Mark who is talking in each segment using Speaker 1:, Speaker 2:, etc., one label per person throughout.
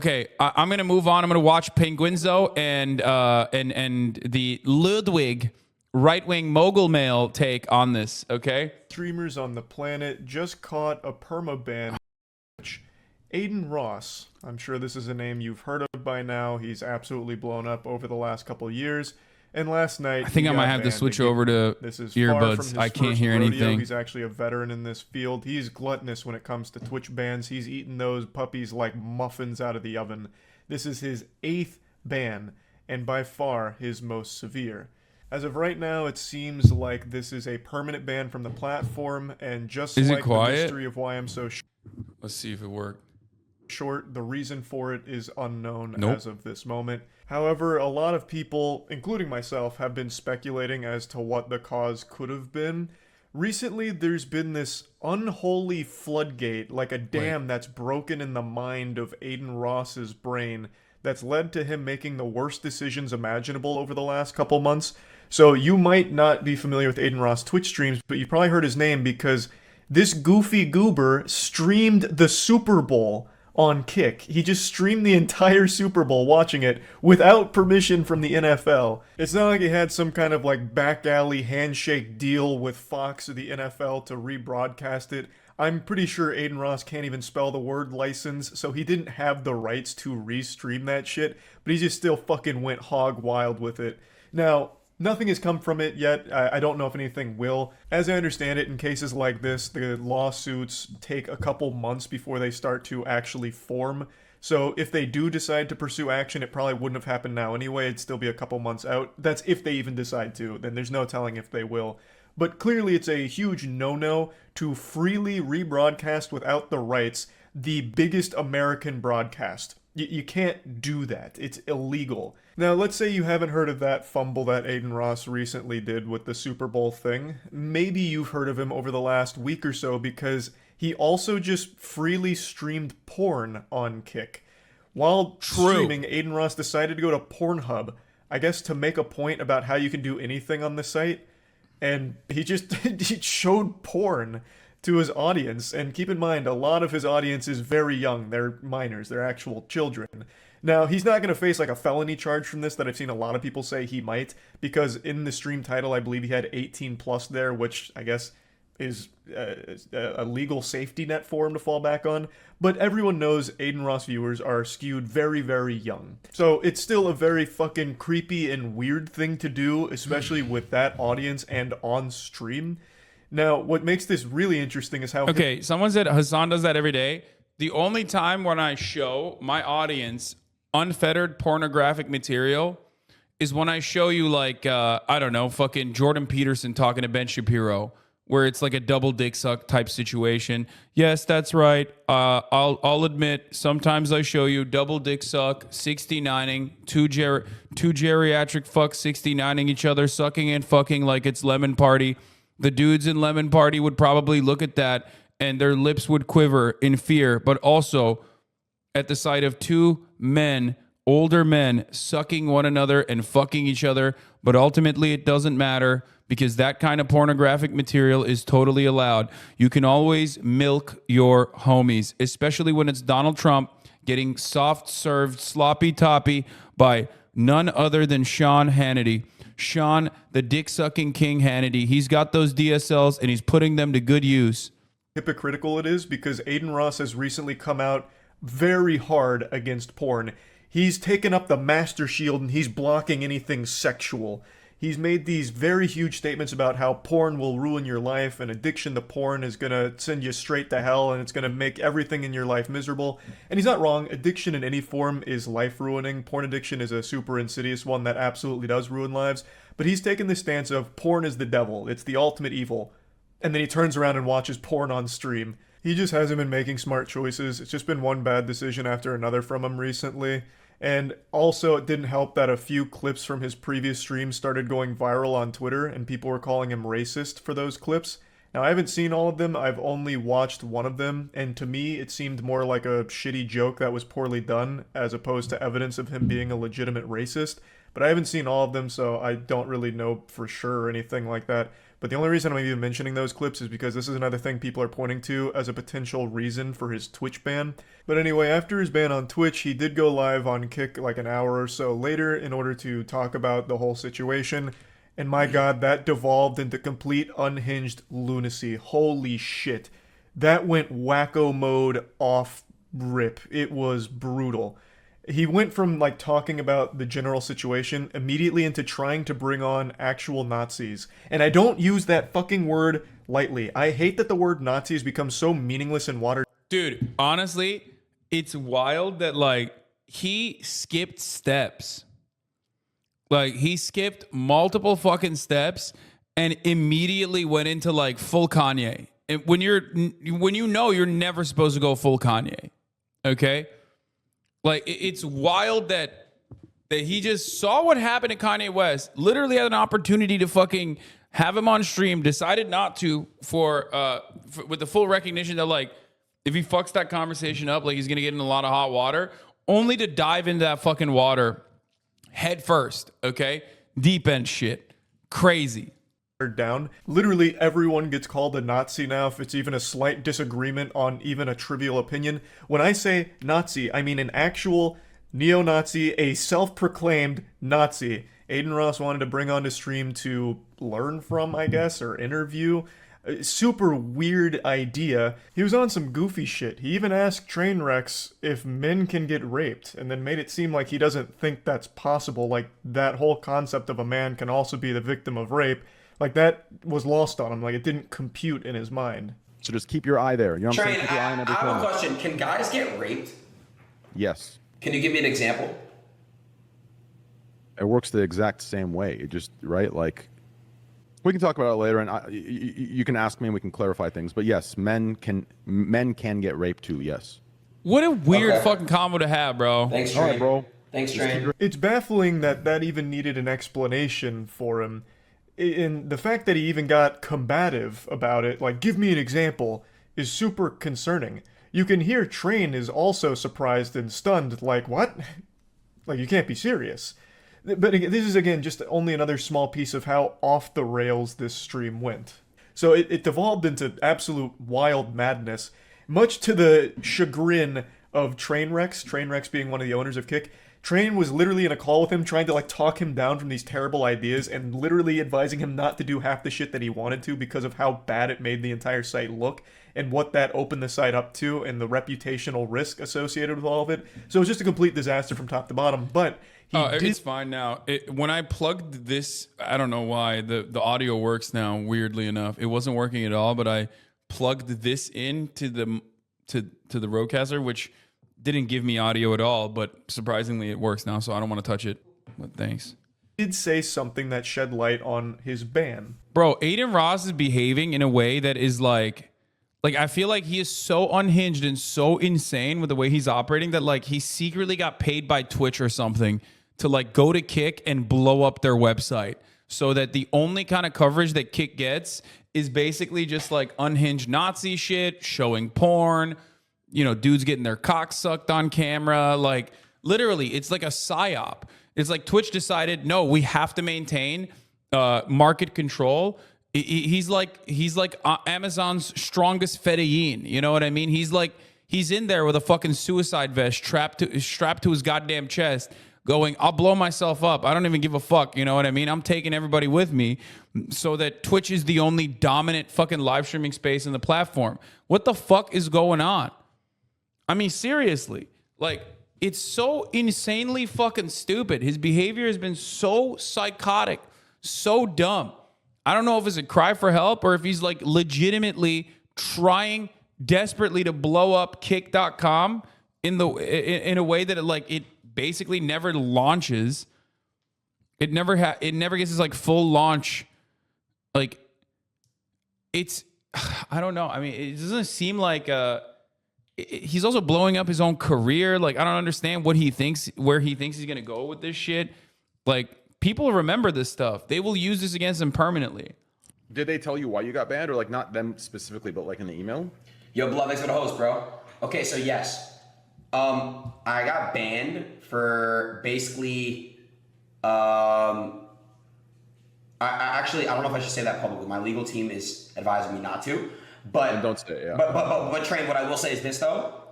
Speaker 1: Okay, I'm gonna move on. I'm gonna watch Penguins though, and the Ludwig right-wing mogul male take on this. Okay.
Speaker 2: Streamers on the planet just caught a permaban. Adin Ross, I'm sure this is a name you've heard of by now. He's absolutely blown up over the last couple years. And last night,
Speaker 1: I think I might have to switch over to
Speaker 2: this is
Speaker 1: earbuds. I can't hear anything.
Speaker 2: He's actually a veteran in this field. He's gluttonous when it comes to Twitch bans. He's eaten those puppies like muffins out of the oven. This is his 8th ban, and by far his most severe. As of right now, it seems like this is a permanent ban from the platform, and just like the mystery of why I'm so
Speaker 1: let's see if it worked.
Speaker 2: Short, the reason for it is unknown as of this moment. However, a lot of people, including myself, have been speculating as to what the cause could have been. Recently, there's been this unholy floodgate, like a dam that's broken in the mind of Adin Ross's brain, that's led to him making the worst decisions imaginable over the last couple months. So you might not be familiar with Adin Ross Twitch streams, but you probably heard his name because this goofy goober streamed the Super Bowl on Kick. He just streamed the entire Super Bowl watching it without permission from the NFL. It's not like he had some kind of like back alley handshake deal with Fox or the NFL to rebroadcast it. I'm pretty sure Adin Ross can't even spell the word license, so he didn't have the rights to restream that shit, but he just still fucking went hog wild with it. Now, nothing has come from it yet. I don't know if anything will. As I understand it, in cases like this, the lawsuits take a couple months before they start to actually form. So if they do decide to pursue action, it probably wouldn't have happened now anyway. It'd still be a couple months out. That's if they even decide to. Then there's no telling if they will. But clearly it's a huge no-no to freely rebroadcast without the rights the biggest American broadcast. You can't do that. It's illegal. Now, let's say you haven't heard of that fumble that Adin Ross recently did with the Super Bowl thing. Maybe you've heard of him over the last week or so because he also just freely streamed porn on Kick. While streaming, Adin Ross decided to go to Pornhub, I guess to make a point about how you can do anything on the site. And he just he showed porn to his audience, and keep in mind, a lot of his audience is very young. They're minors. They're actual children. Now, he's not going to face like a felony charge from this that I've seen a lot of people say he might, because in the stream title, I believe he had 18 plus there, which I guess is a legal safety net for him to fall back on. But everyone knows Adin Ross viewers are skewed very, very young. So it's still a very fucking creepy and weird thing to do, especially with that audience and on stream. Now, what makes this really interesting is how...
Speaker 1: Okay, someone said Hasan does that every day. The only time when I show my audience unfettered pornographic material is when I show you, like, I don't know, fucking Jordan Peterson talking to Ben Shapiro, where it's like a double dick suck type situation. Yes, that's right. I'll admit, sometimes I show you double dick suck, 69ing, two geriatric fucks 69ing each other, sucking and fucking like it's Lemon Party. The dudes in Lemon Party would probably look at that and their lips would quiver in fear, but also at the sight of two men, older men, sucking one another and fucking each other. But ultimately, it doesn't matter because that kind of pornographic material is totally allowed. You can always milk your homies, especially when it's Donald Trump getting soft-served sloppy toppy by none other than Sean Hannity. Sean, the dick-sucking King Hannity. He's got those DSLs, and he's putting them to good use.
Speaker 2: Hypocritical it is because Adin Ross has recently come out very hard against porn. He's taken up the master shield, and he's blocking anything sexual. He's made these very huge statements about how porn will ruin your life, and addiction to porn is going to send you straight to hell, and it's going to make everything in your life miserable. And he's not wrong. Addiction in any form is life-ruining. Porn addiction is a super insidious one that absolutely does ruin lives. But he's taken this stance of porn is the devil. It's the ultimate evil. And then he turns around and watches porn on stream. He just hasn't been making smart choices. It's just been one bad decision after another from him recently. And also, it didn't help that a few clips from his previous streams started going viral on Twitter, and people were calling him racist for those clips. Now, I haven't seen all of them. I've only watched one of them, and to me, it seemed more like a shitty joke that was poorly done, as opposed to evidence of him being a legitimate racist. But I haven't seen all of them, so I don't really know for sure or anything like that. But the only reason I'm even mentioning those clips is because this is another thing people are pointing to as a potential reason for his Twitch ban. But anyway, after his ban on Twitch, he did go live on Kick like an hour or so later in order to talk about the whole situation. And my god, that devolved into complete unhinged lunacy. Holy shit. That went wacko mode off rip. It was brutal. He went from like talking about the general situation immediately into trying to bring on actual Nazis. And I don't use that fucking word lightly. I hate that the word Nazis becomes so meaningless and watered.
Speaker 1: Dude, honestly, it's wild that like he skipped steps. Like he skipped multiple fucking steps and immediately went into like full Kanye. And when you know you're never supposed to go full Kanye. Okay? Like, it's wild that he just saw what happened to Kanye West, literally had an opportunity to fucking have him on stream, decided not to with the full recognition that, like, if he fucks that conversation up, like, he's going to get in a lot of hot water, only to dive into that fucking water head first, okay? Deep end shit. Crazy.
Speaker 2: Down. Literally everyone gets called a Nazi now if it's even a slight disagreement on even a trivial opinion. When I say Nazi, I mean an actual neo-Nazi, a self-proclaimed Nazi. Adin Ross wanted to bring on to stream to learn from, I guess, or interview. A super weird idea. He was on some goofy shit. He even asked Trainwrecks if men can get raped, and then made it seem like he doesn't think that's possible, like that whole concept of a man can also be the victim of rape. Like, that was lost on him. Like, it didn't compute in his mind.
Speaker 3: So just keep your eye there. You know what I'm saying? Keep your eye on
Speaker 4: I
Speaker 3: everything.
Speaker 4: have a question. Can guys get raped?
Speaker 3: Yes.
Speaker 4: Can you give me an example?
Speaker 3: It works the exact same way. It just, right? Like, we can talk about it later, and you can ask me and we can clarify things. But yes, men can get raped too, yes.
Speaker 1: What a weird fucking combo to have, bro.
Speaker 4: Thanks, Train.
Speaker 3: All right, bro.
Speaker 4: Thanks, Train.
Speaker 2: It's baffling that even needed an explanation for him. And the fact that he even got combative about it, like, give me an example, is super concerning. You can hear Train is also surprised and stunned, like, what? Like, you can't be serious. But this is, again, just only another small piece of how off the rails this stream went. So it devolved into absolute wild madness, much to the chagrin of Trainwrecks being one of the owners of Kick. Train was literally in a call with him trying to like talk him down from these terrible ideas and literally advising him not to do half the shit that he wanted to because of how bad it made the entire site look and what that opened the site up to and the reputational risk associated with all of it. So it was just a complete disaster from top to bottom. But
Speaker 1: it's fine now. When I plugged this, I don't know why the audio works now. Weirdly enough, it wasn't working at all. But I plugged this into the Rodecaster, which didn't give me audio at all, but surprisingly it works now, so I don't want to touch it. But thanks.
Speaker 2: Did say something that shed light on his ban.
Speaker 1: Bro, Adin Ross is behaving in a way that is like I feel like he is so unhinged and so insane with the way he's operating that like he secretly got paid by Twitch or something to like go to Kick and blow up their website so that the only kind of coverage that Kick gets is basically just like unhinged Nazi shit, showing porn, you know, dudes getting their cock sucked on camera. Like, literally, it's like a psyop. It's like Twitch decided, no, we have to maintain market control. He's like Amazon's strongest fedayeen. You know what I mean? He's in there with a fucking suicide vest strapped to his goddamn chest, going, I'll blow myself up. I don't even give a fuck. You know what I mean? I'm taking everybody with me so that Twitch is the only dominant fucking live streaming space in the platform. What the fuck is going on? I mean, seriously, like, it's so insanely fucking stupid. His behavior has been so psychotic, so dumb. I don't know if it's a cry for help or if he's like legitimately trying desperately to blow up kick.com in a way that it basically never launches. It never gets this like full launch. Like, it's, I don't know. I mean, it doesn't seem like he's also blowing up his own career. Like, I don't understand where he thinks he's gonna go with this shit. Like, people remember this stuff. They will use this against him permanently.
Speaker 3: Did they tell you why you got banned, or like not them specifically, but like in the email?
Speaker 4: Yo, Blood, thanks for the host, bro. Okay, so yes, I got banned for basically I don't know if I should say that publicly. My legal team is advising me not to. But
Speaker 3: And don't say it, yeah.
Speaker 4: But Train, what I will say is this though.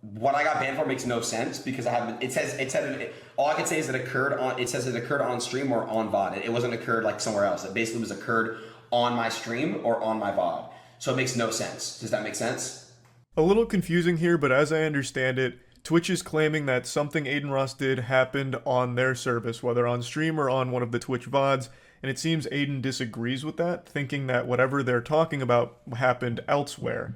Speaker 4: What I got banned for makes no sense because I haven't. It said all I can say is it occurred on. It says it occurred on stream or on VOD. It wasn't occurred like somewhere else. It basically was occurred on my stream or on my VOD. So it makes no sense. Does that make sense?
Speaker 2: A little confusing here, but as I understand it, Twitch is claiming that something Adin Ross did happened on their service, whether on stream or on one of the Twitch VODs, and it seems Adin disagrees with that, thinking that whatever they're talking about happened elsewhere.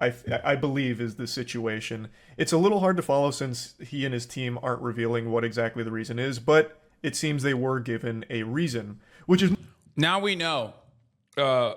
Speaker 2: I believe is the situation. It's a little hard to follow since he and his team aren't revealing what exactly the reason is, but it seems they were given a reason, which is...
Speaker 1: Now we know.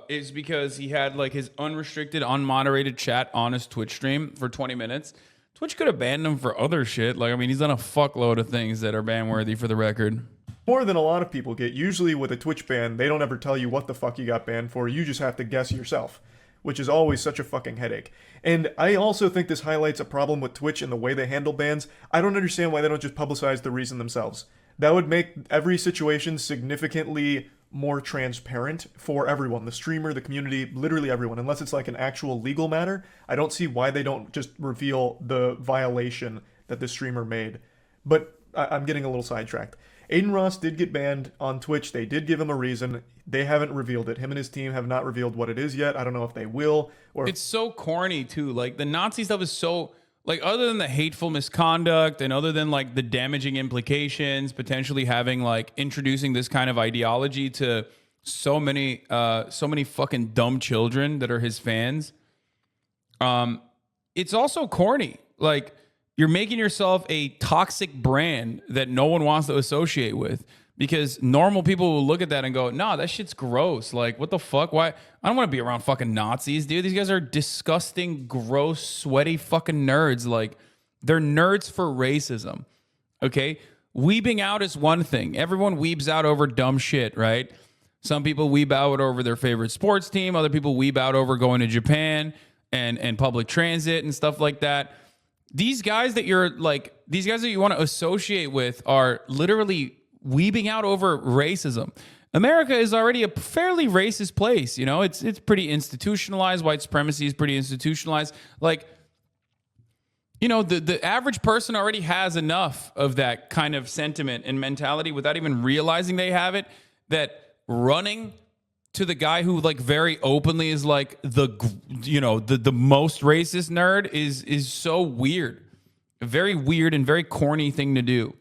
Speaker 1: Is because he had like his unrestricted, unmoderated chat on his Twitch stream for 20 minutes. Twitch could have banned him for other shit. Like, I mean, he's done a fuckload of things that are ban-worthy for the record.
Speaker 2: More than a lot of people get. Usually with a Twitch ban, they don't ever tell you what the fuck you got banned for. You just have to guess yourself, which is always such a fucking headache. And I also think this highlights a problem with Twitch and the way they handle bans. I don't understand why they don't just publicize the reason themselves. That would make every situation significantly more transparent for everyone, the streamer, the community, literally everyone. Unless it's like an actual legal matter, I don't see why they don't just reveal the violation that the streamer made. But I'm getting a little sidetracked. Adin Ross did get banned on Twitch. They did give him a reason. They haven't revealed it. Him and his team have not revealed what it is yet. I don't know if they will. Or
Speaker 1: it's so corny too. Like the Nazi stuff is so like, other than the hateful misconduct and other than like the damaging implications, potentially having like introducing this kind of ideology to so many fucking dumb children that are his fans. It's also corny. Like, you're making yourself a toxic brand that no one wants to associate with because normal people will look at that and go, nah, that shit's gross. Like, what the fuck? Why? I don't want to be around fucking Nazis, dude. These guys are disgusting, gross, sweaty fucking nerds. Like, they're nerds for racism. Okay? Weebing out is one thing. Everyone weebs out over dumb shit, right? Some people weeb out over their favorite sports team. Other people weeb out over going to Japan and public transit and stuff like that. These guys that you want to associate with are literally weebing out over racism. America is already a fairly racist place. You know, it's pretty institutionalized. White supremacy is pretty institutionalized. Like, you know, the average person already has enough of that kind of sentiment and mentality without even realizing they have it, that running to the guy who like very openly is like the most racist nerd is so weird. A very weird and very corny thing to do.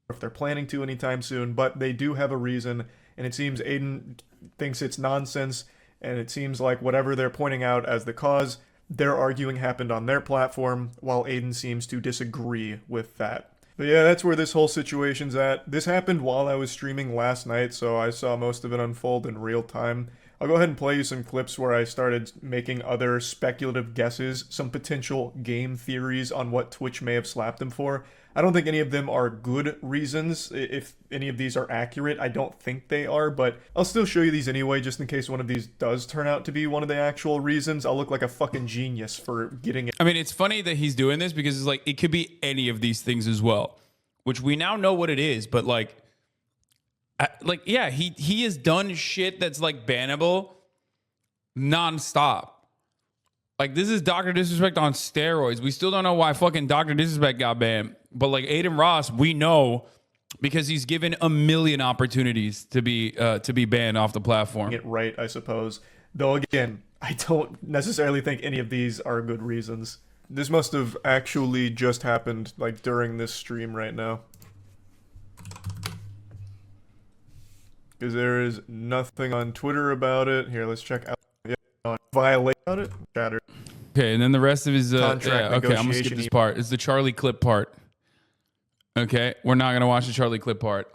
Speaker 2: If they're planning to anytime soon, but they do have a reason, and it seems Adin thinks it's nonsense, and it seems like whatever they're pointing out as the cause, they're arguing happened on their platform, while Adin seems to disagree with that. But yeah, that's where this whole situation's at. This happened while I was streaming last night, so I saw most of it unfold in real time. I'll go ahead and play you some clips where I started making other speculative guesses, some potential game theories on what Twitch may have slapped him for. I don't think any of them are good reasons. If any of these are accurate, I don't think they are, but I'll still show you these anyway, just in case one of these does turn out to be one of the actual reasons. I'll look like a fucking genius for getting it.
Speaker 1: I mean, it's funny that he's doing this because it's like, it could be any of these things as well, which we now know what it is, but yeah, he has done shit that's like bannable nonstop. Like, this is Dr. Disrespect on steroids. We still don't know why fucking Dr. Disrespect got banned. But like Adin Ross, we know because he's given a million opportunities to be banned off the platform.
Speaker 2: It right, I suppose. Though again, I don't necessarily think any of these are good reasons. This must have actually just happened like during this stream right now. Because there is nothing on Twitter about it. Here, let's check out. Yeah, violate about it. Chatter.
Speaker 1: Okay, and then the rest of his
Speaker 2: Contract
Speaker 1: okay, I'm gonna skip this part. It's the Charlie clip part. Okay, we're not gonna watch the Charlie clip part.